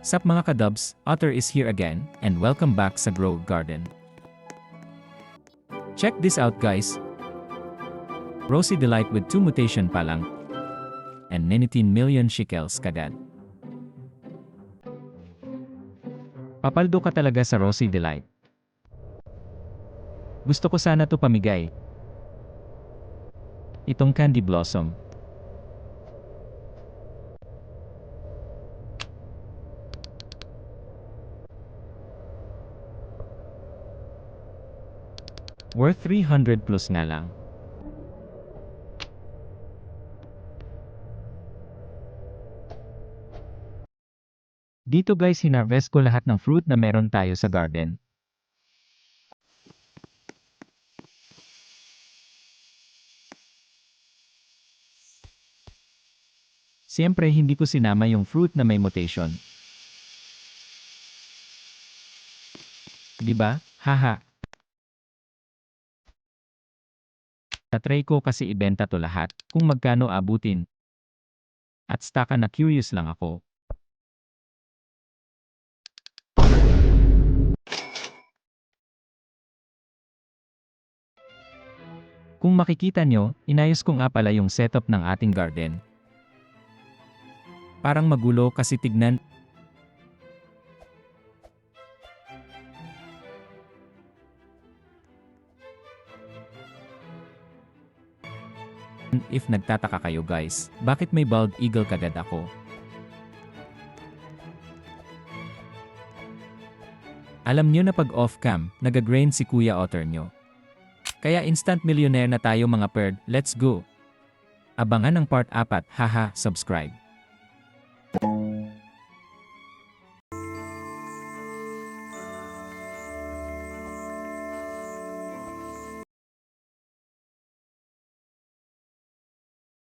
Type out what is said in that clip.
Sup mga kadubs, Otter is here again, and welcome back sa Grow Garden. Check this out guys. Rosy Delight with 2 mutation pa lang, and 19 million shekels kagad. Papaldo ka talaga sa Rosy Delight. Gusto ko sana to pamigay. Itong Candy Blossom. Worth 300 plus nga lang. Dito guys hinarvest ko lahat ng fruit na meron tayo sa garden. Siyempre hindi ko sinama yung fruit na may mutation. Diba? Haha. Tatry ko kasi ibenta to lahat, kung magkano abutin. At staka na curious lang ako. Kung makikita nyo, inayos ko nga pala yung setup ng ating garden. Parang magulo kasi tignan. If nagtataka kayo guys, bakit may bald eagle kagad ako? Alam nyo na pag off-cam, nag-grain si Kuya Otter nyo. Kaya instant millionaire na tayo mga bird, let's go! Abangan ang part 4, haha, subscribe.